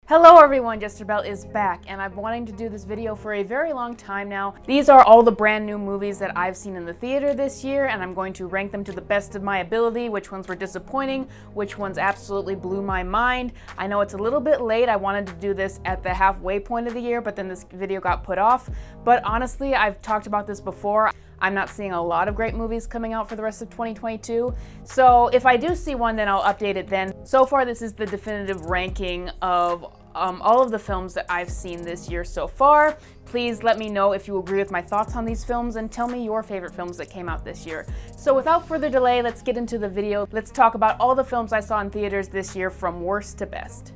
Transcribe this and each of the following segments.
Hello everyone, Jester Bell is back, and I've been wanting to do this video for a very long time now. These are all the brand new movies that I've seen in the theater this year, and I'm going to rank them to the best of my ability, which ones were disappointing, which ones absolutely blew my mind. I know it's a little bit late. I wanted to do this at the halfway point of the year, but then this video got put off. But honestly, I've talked about this before. I'm not seeing a lot of great movies coming out for the rest of 2022. So if I do see one, then I'll update it then. So far, this is the definitive ranking of all of the films that I've seen this year so far. Please let me know if you agree with my thoughts on these films and tell me your favorite films that came out this year. So without further delay, let's get into the video. Let's talk about all the films I saw in theaters this year from worst to best.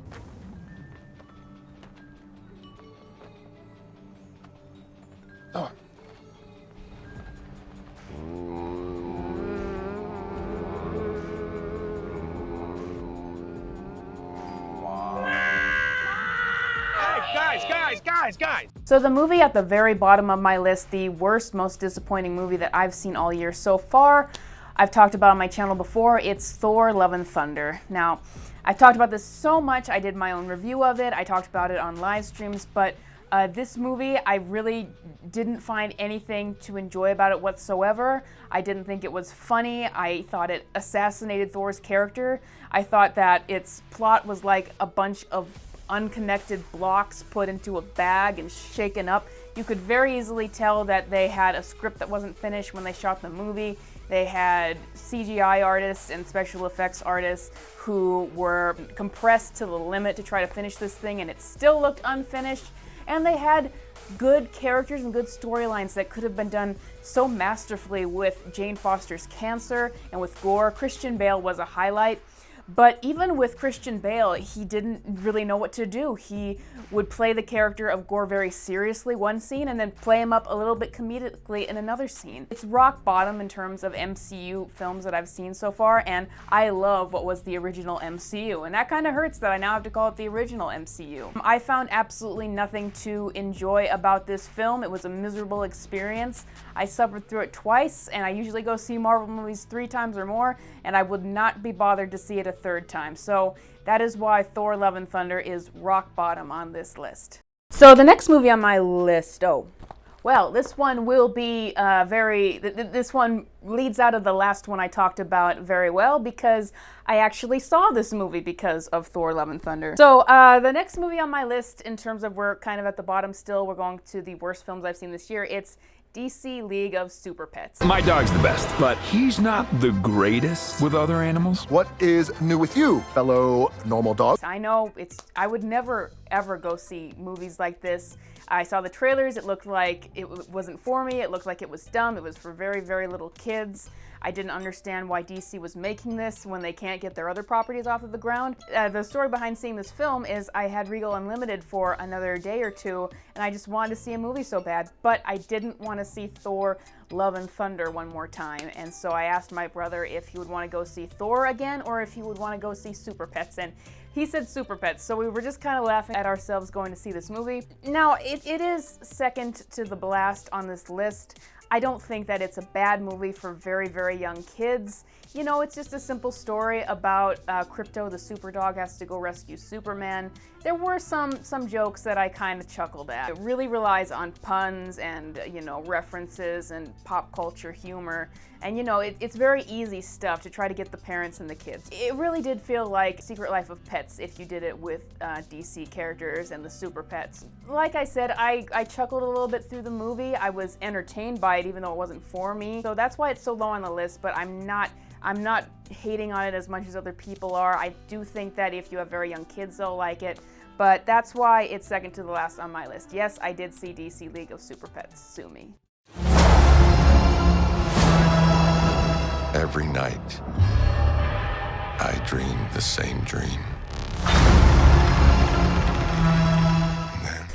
Oh. Guys! So the movie at the very bottom of my list, the worst, most disappointing movie that I've seen all year so far, I've talked about on my channel before, it's Thor: Love and Thunder. Now, I've talked about this so much, I did my own review of it, I talked about it on live streams, but this movie, I really didn't find anything to enjoy about it whatsoever. I didn't think it was funny. I thought it assassinated Thor's character. I thought that its plot was like a bunch of unconnected blocks put into a bag and shaken up. You could very easily tell that they had a script that wasn't finished when they shot the movie. They had CGI artists and special effects artists who were compressed to the limit to try to finish this thing, and it still looked unfinished. And they had good characters and good storylines that could have been done so masterfully with Jane Foster's cancer and with gore. Christian Bale was a highlight. But even with Christian Bale, he didn't really know what to do. He would play the character of Gore very seriously one scene and then play him up a little bit comedically in another scene. It's rock bottom in terms of MCU films that I've seen so far, and I love what was the original MCU. And that kind of hurts that I now have to call it the original MCU. I found absolutely nothing to enjoy about this film. It was a miserable experience. I suffered through it twice, and I usually go see Marvel movies 3 times or more, and I would not be bothered to see it a 3rd time. So that is why Thor: Love and Thunder is rock bottom on this list. So the next movie on my list, this one will be this one leads out of the last one I talked about very well, because I actually saw this movie because of Thor: Love and Thunder. So the next movie on my list, in terms of we're kind of at the bottom still, we're going to the worst films I've seen this year, it's DC League of Super Pets. My dog's the best, but he's not the greatest with other animals. What is new with you, fellow normal dog? I know, I would never ever go see movies like this. I saw the trailers, it looked like it wasn't for me, it looked like it was dumb, it was for very, very little kids. I didn't understand why DC was making this when they can't get their other properties off of the ground. The story behind seeing this film is I had Regal Unlimited for another day or two, and I just wanted to see a movie so bad, but I didn't want to see Thor: Love and Thunder one more time, and so I asked my brother if he would want to go see Thor again or if he would want to go see Super Pets, and he said Super Pets, so we were just kind of laughing at ourselves going to see this movie. Now, it is second to the blast on this list. I don't think that it's a bad movie for very, very young kids. You know, it's just a simple story about Crypto the super dog has to go rescue Superman. There were some jokes that I kind of chuckled at. It really relies on puns and, you know, references and pop culture humor. And, you know, it's very easy stuff to try to get the parents and the kids. It really did feel like Secret Life of Pets if you did it with DC characters and the Super Pets. Like I said, I chuckled a little bit through the movie. I was entertained by it even though it wasn't for me. So that's why it's so low on the list, but I'm not hating on it as much as other people are. I do think that if you have very young kids, they'll like it. But that's why it's second to the last on my list. Yes, I did see DC League of Super Pets. Sue me. Every night, I dream the same dream.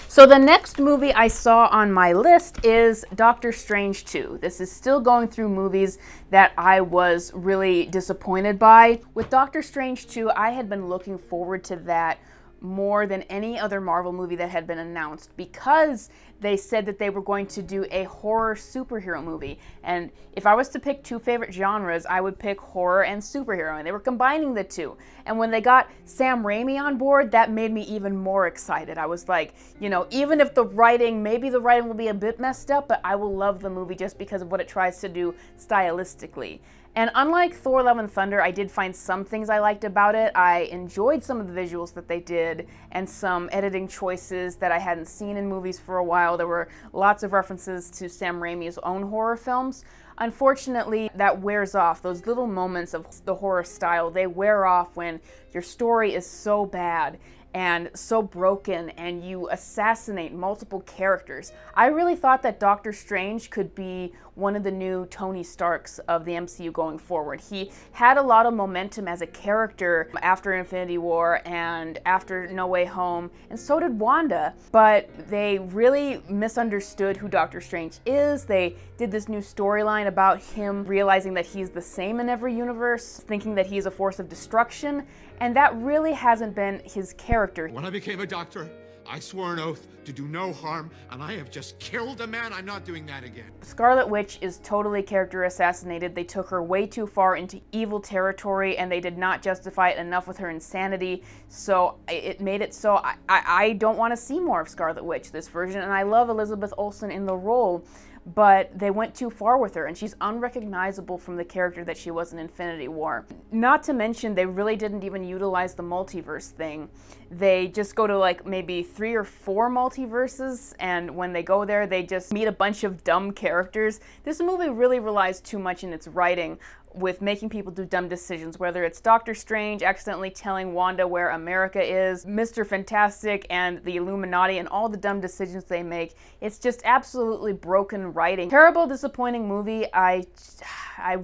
So the next movie I saw on my list is Doctor Strange 2. This is still going through movies that I was really disappointed by. With Doctor Strange 2, I had been looking forward to that more than any other Marvel movie that had been announced, because they said that they were going to do a horror superhero movie. And if I was to pick two favorite genres, I would pick horror and superhero, and they were combining the two. And when they got Sam Raimi on board, that made me even more excited. I was like, you know, even if maybe the writing will be a bit messed up, but I will love the movie just because of what it tries to do stylistically. And unlike Thor: Love and Thunder, I did find some things I liked about it. I enjoyed some of the visuals that they did and some editing choices that I hadn't seen in movies for a while. There were lots of references to Sam Raimi's own horror films. Unfortunately, that wears off. Those little moments of the horror style, they wear off when your story is so bad and so broken and you assassinate multiple characters. I really thought that Doctor Strange could be one of the new Tony Starks of the MCU going forward. He had a lot of momentum as a character after Infinity War and after No Way Home, and so did Wanda, but they really misunderstood who Doctor Strange is. They did this new storyline about him realizing that he's the same in every universe, thinking that he's a force of destruction, and that really hasn't been his character. When I became a doctor, I swore an oath to do no harm, and I have just killed a man. I'm not doing that again. Scarlet Witch is totally character assassinated. They took her way too far into evil territory, and they did not justify it enough with her insanity, so it made it so I don't want to see more of Scarlet Witch, this version, and I love Elizabeth Olsen in the role, but they went too far with her, and she's unrecognizable from the character that she was in Infinity War. Not to mention, they really didn't even utilize the multiverse thing. They just go to like maybe 3 or 4 multiverses, and when they go there, they just meet a bunch of dumb characters. This movie really relies too much in its writing with making people do dumb decisions, whether it's Doctor Strange accidentally telling Wanda where America is, Mr. Fantastic and the Illuminati and all the dumb decisions they make. It's just absolutely broken writing. Terrible, disappointing movie. I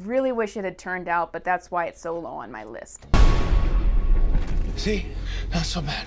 really wish it had turned out, but that's why it's so low on my list. See? Not so bad.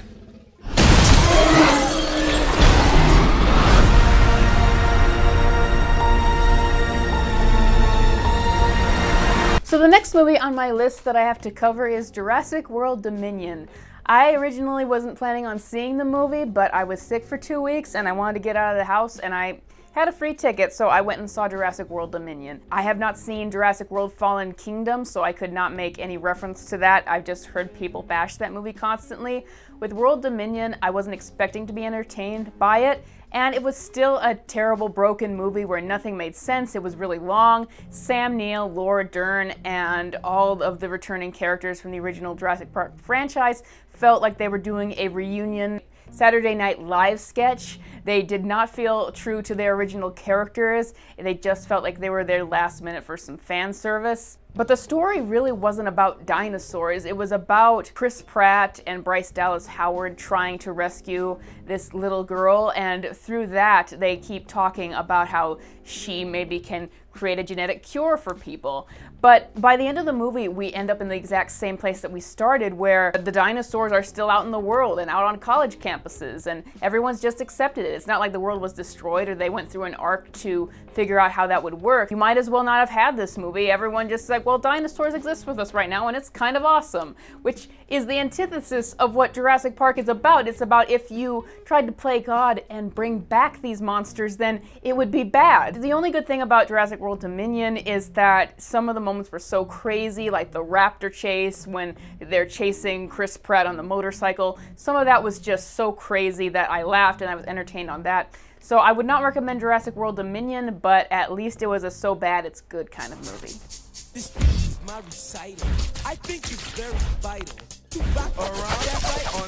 So the next movie on my list that I have to cover is Jurassic World Dominion. I originally wasn't planning on seeing the movie, but I was sick for 2 weeks and I wanted to get out of the house, and I had a free ticket, so I went and saw Jurassic World Dominion. I have not seen Jurassic World Fallen Kingdom, so I could not make any reference to that. I've just heard people bash that movie constantly. With World Dominion, I wasn't expecting to be entertained by it, and it was still a terrible, broken movie where nothing made sense. It was really long. Sam Neill, Laura Dern, and all of the returning characters from the original Jurassic Park franchise felt like they were doing a reunion Saturday Night Live sketch. They did not feel true to their original characters. They just felt like they were there last minute for some fan service. But the story really wasn't about dinosaurs. It was about Chris Pratt and Bryce Dallas Howard trying to rescue this little girl, and through that they keep talking about how she maybe can create a genetic cure for people. But by the end of the movie, we end up in the exact same place that we started, where the dinosaurs are still out in the world and out on college campuses, and everyone's just accepted it. It's not like the world was destroyed or they went through an arc to figure out how that would work. You might as well not have had this movie. Everyone just like, well, dinosaurs exist with us right now and it's kind of awesome, which is the antithesis of what Jurassic Park is about. It's about if you tried to play God and bring back these monsters, then it would be bad. The only good thing about Jurassic World Dominion is that some of the moments were so crazy, like the raptor chase when they're chasing Chris Pratt on the motorcycle. Some of that was just so crazy that I laughed and I was entertained on that. So I would not recommend Jurassic World Dominion, but at least it was a so bad it's good kind of movie. This speech is my recital. I think it's very vital to rock around that right on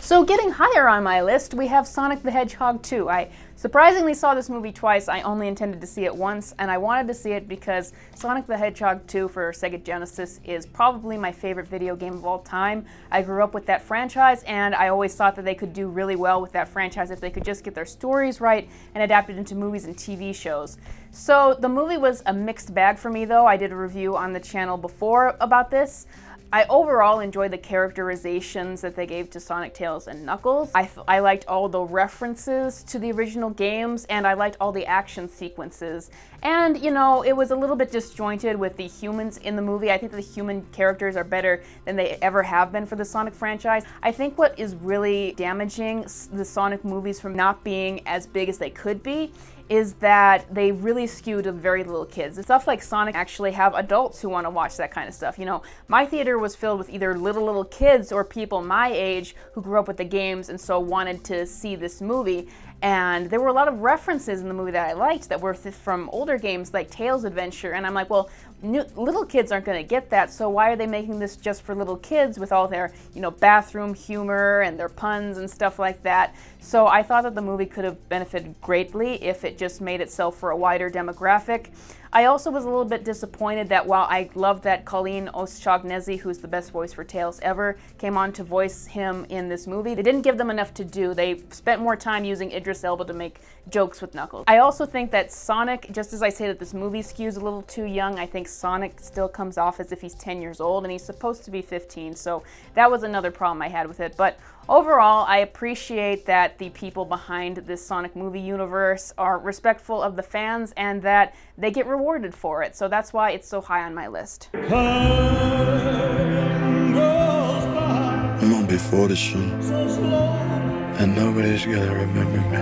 So getting higher on my list, we have Sonic the Hedgehog 2. I surprisingly saw this movie twice. I only intended to see it once, and I wanted to see it because Sonic the Hedgehog 2 for Sega Genesis is probably my favorite video game of all time. I grew up with that franchise, and I always thought that they could do really well with that franchise if they could just get their stories right and adapt it into movies and TV shows. So the movie was a mixed bag for me, though. I did a review on the channel before about this. I overall enjoyed the characterizations that they gave to Sonic, Tails, and Knuckles. I liked all the references to the original games, and I liked all the action sequences. And, you know, it was a little bit disjointed with the humans in the movie. I think the human characters are better than they ever have been for the Sonic franchise. I think what is really damaging the Sonic movies from not being as big as they could be is that they really skew to very little kids. And stuff like Sonic actually have adults who want to watch that kind of stuff. You know, my theater was filled with either little kids or people my age who grew up with the games and so wanted to see this movie. And there were a lot of references in the movie that I liked that were from older games like Tails Adventure, and I'm like, well, little kids aren't going to get that, so why are they making this just for little kids with all their, you know, bathroom humor and their puns and stuff like that? So I thought that the movie could have benefited greatly if it just made itself for a wider demographic. I also was a little bit disappointed that while I loved that Colleen Ostrognesi, who's the best voice for Tails ever, came on to voice him in this movie, they didn't give them enough to do. They spent more time using Idris Elba to make jokes with Knuckles. I also think that Sonic, just as I say that this movie skews a little too young, I think Sonic still comes off as if he's 10 years old, and he's supposed to be 15, so that was another problem I had with it. But overall, I appreciate that the people behind this Sonic movie universe are respectful of the fans and that they get rewarded for it. So that's why it's so high on my list. I'm on before the show, and nobody's gonna remember me.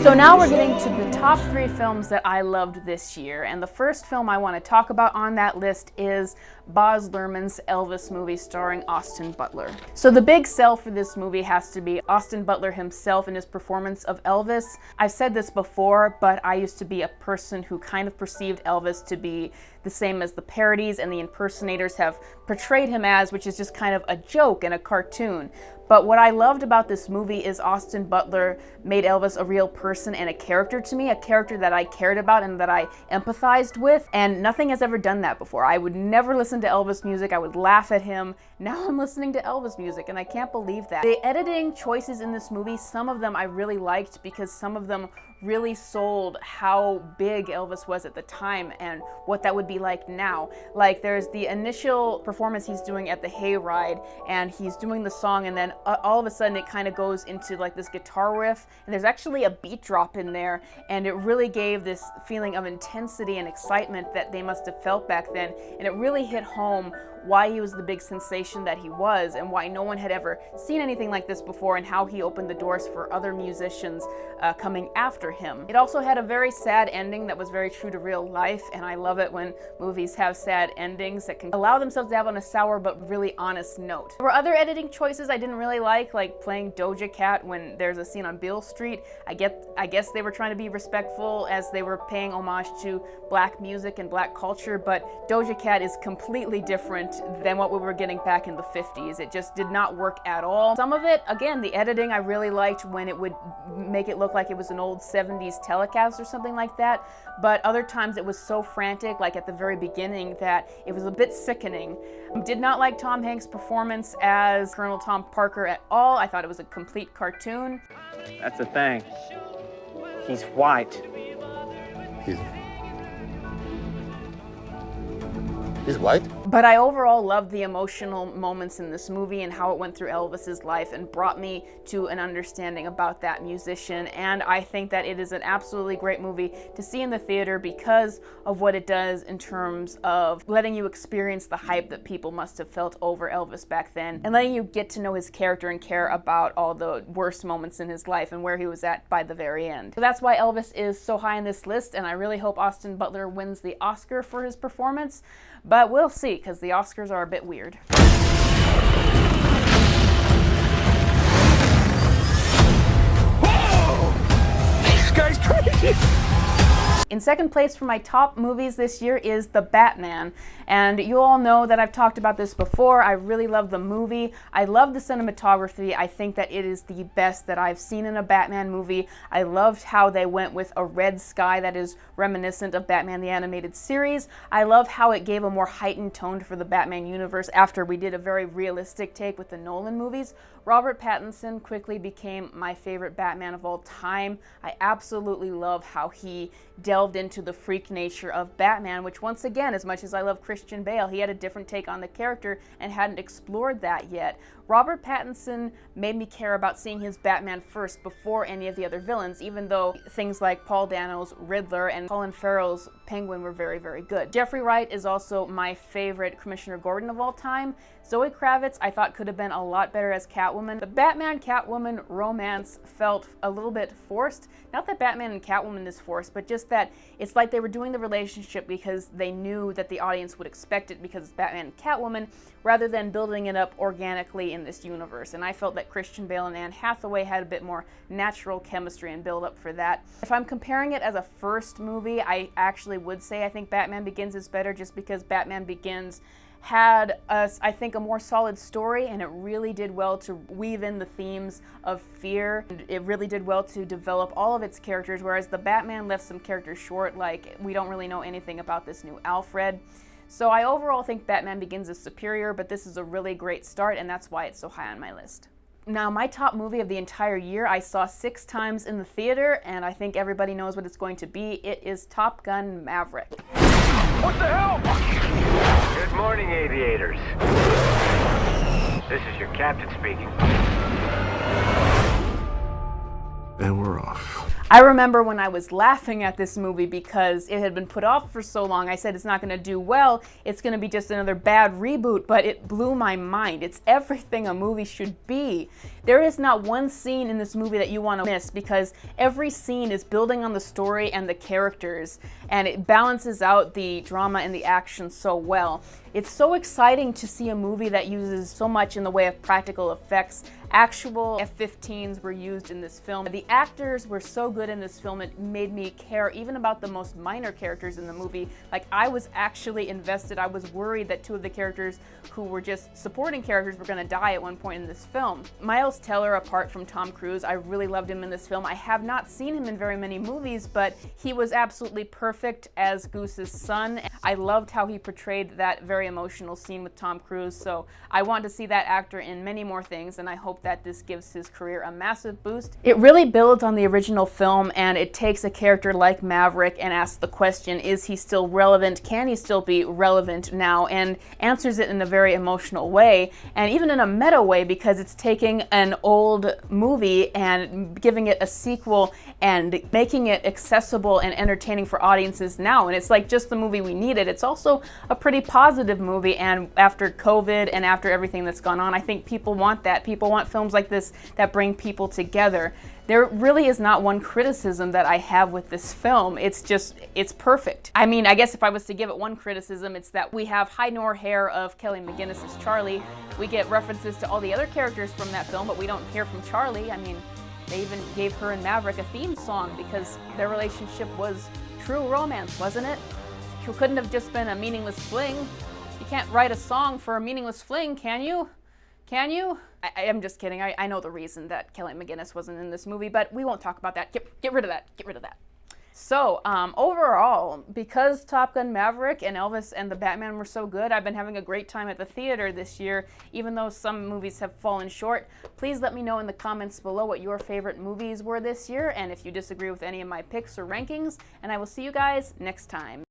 So now we're getting to the top 3 films that I loved this year, and the first film I want to talk about on that list is Baz Luhrmann's Elvis movie starring Austin Butler. So the big sell for this movie has to be Austin Butler himself and his performance of Elvis. I've said this before, but I used to be a person who kind of perceived Elvis to be the same as the parodies and the impersonators have portrayed him as, which is just kind of a joke and a cartoon. But what I loved about this movie is Austin Butler made Elvis a real person and a character to me, a character that I cared about and that I empathized with, and nothing has ever done that before. I would never listen to Elvis music, I would laugh at him. Now I'm listening to Elvis music, and I can't believe that. The editing choices in this movie, some of them I really liked because some of them really sold how big Elvis was at the time and what that would be like now. Like there's the initial performance he's doing at the hayride, and he's doing the song, and then all of a sudden it kind of goes into like this guitar riff, and there's actually a beat drop in there, and it really gave this feeling of intensity and excitement that they must have felt back then, and it really hit home why he was the big sensation that he was and why no one had ever seen anything like this before, and how he opened the doors for other musicians coming after him. It also had a very sad ending that was very true to real life, and I love it when movies have sad endings that can allow themselves to have on a sour but really honest note. There were other editing choices I didn't really like playing Doja Cat when there's a scene on Beale Street. I guess they were trying to be respectful as they were paying homage to black music and black culture, but Doja Cat is completely different than what we were getting back in the 50s. It just did not work at all. Some of it, again, the editing I really liked when it would make it look like it was an old 70s telecast or something like that, but other times it was so frantic, like at the very beginning, that it was a bit sickening. Did not like Tom Hanks' performance as Colonel Tom Parker at all. I thought it was a complete cartoon. That's the thing. He's white. He's white? But I overall loved the emotional moments in this movie and how it went through Elvis's life and brought me to an understanding about that musician. And I think that it is an absolutely great movie to see in the theater because of what it does in terms of letting you experience the hype that people must have felt over Elvis back then, and letting you get to know his character and care about all the worst moments in his life and where he was at by the very end. So that's why Elvis is so high on this list, and I really hope Austin Butler wins the Oscar for his performance. But we'll see, because the Oscars are a bit weird. Whoa! This guy's crazy! In second place for my top movies this year is The Batman. And you all know that I've talked about this before. I really love the movie. I love the cinematography. I think that it is the best that I've seen in a Batman movie. I loved how they went with a red sky that is reminiscent of Batman the Animated Series. I love how it gave a more heightened tone for the Batman universe after we did a very realistic take with the Nolan movies. Robert Pattinson quickly became my favorite Batman of all time. I absolutely love how he dealt delved into the freak nature of Batman, which once again, as much as I love Christian Bale, he had a different take on the character and hadn't explored that yet. Robert Pattinson made me care about seeing his Batman first before any of the other villains, even though things like Paul Dano's Riddler and Colin Farrell's Penguin were very, very good. Jeffrey Wright is also my favorite Commissioner Gordon of all time. Zoe Kravitz I thought could have been a lot better as Catwoman. The Batman-Catwoman romance felt a little bit forced. Not that Batman and Catwoman is forced, but just that it's like they were doing the relationship because they knew that the audience would expect it because it's Batman and Catwoman, rather than building it up organically in this universe. And I felt that Christian Bale and Anne Hathaway had a bit more natural chemistry and build up for that. If I'm comparing it as a first movie, I actually would say I think Batman Begins is better, just because Batman Begins had, I think, a more solid story, and it really did well to weave in the themes of fear. It really did well to develop all of its characters, whereas the Batman left some characters short, like we don't really know anything about this new Alfred. So I overall think Batman Begins is superior, but this is a really great start, and that's why it's so high on my list. Now, my top movie of the entire year, I saw 6 times in the theater, and I think everybody knows what it's going to be. It is Top Gun Maverick. What the hell? Good morning, aviators. This is your captain speaking. And we're off. I remember when I was laughing at this movie because it had been put off for so long. I said it's not going to do well, it's going to be just another bad reboot, but it blew my mind. It's everything a movie should be. There is not one scene in this movie that you want to miss, because every scene is building on the story and the characters, and it balances out the drama and the action so well. It's so exciting to see a movie that uses so much in the way of practical effects. Actual F-15s were used in this film. The actors were so good in this film, it made me care even about the most minor characters in the movie. Like, I was actually invested. I was worried that 2 of the characters who were just supporting characters were going to die at one point in this film. Miles Teller, apart from Tom Cruise, I really loved him in this film. I have not seen him in very many movies, but he was absolutely perfect as Goose's son. I loved how he portrayed that very emotional scene with Tom Cruise, so I want to see that actor in many more things, and I hope that this gives his career a massive boost. It really builds on the original film, and it takes a character like Maverick and asks the question, is he still relevant? Can he still be relevant now? And answers it in a very emotional way, and even in a meta way, because it's taking an old movie and giving it a sequel and making it accessible and entertaining for audiences now. And it's like just the movie we needed. It's also a pretty positive movie, and after COVID and after everything that's gone on, I think people want that. People want films like this that bring people together. There really is not one criticism that I have with this film. It's just, it's perfect. I mean, I guess if I was to give it one criticism, it's that we have high nor hair of Kelly McGillis as Charlie. We get references to all the other characters from that film, but we don't hear from Charlie. I mean, they even gave her and Maverick a theme song because their relationship was true romance, wasn't it? It couldn't have just been a meaningless fling. You can't write a song for a meaningless fling, can you? Can you? I'm just kidding. I know the reason that Kelly McGillis wasn't in this movie, but we won't talk about that. Get rid of that. Get rid of that. So, overall, because Top Gun Maverick and Elvis and the Batman were so good, I've been having a great time at the theater this year, even though some movies have fallen short. Please let me know in the comments below what your favorite movies were this year, and if you disagree with any of my picks or rankings, and I will see you guys next time.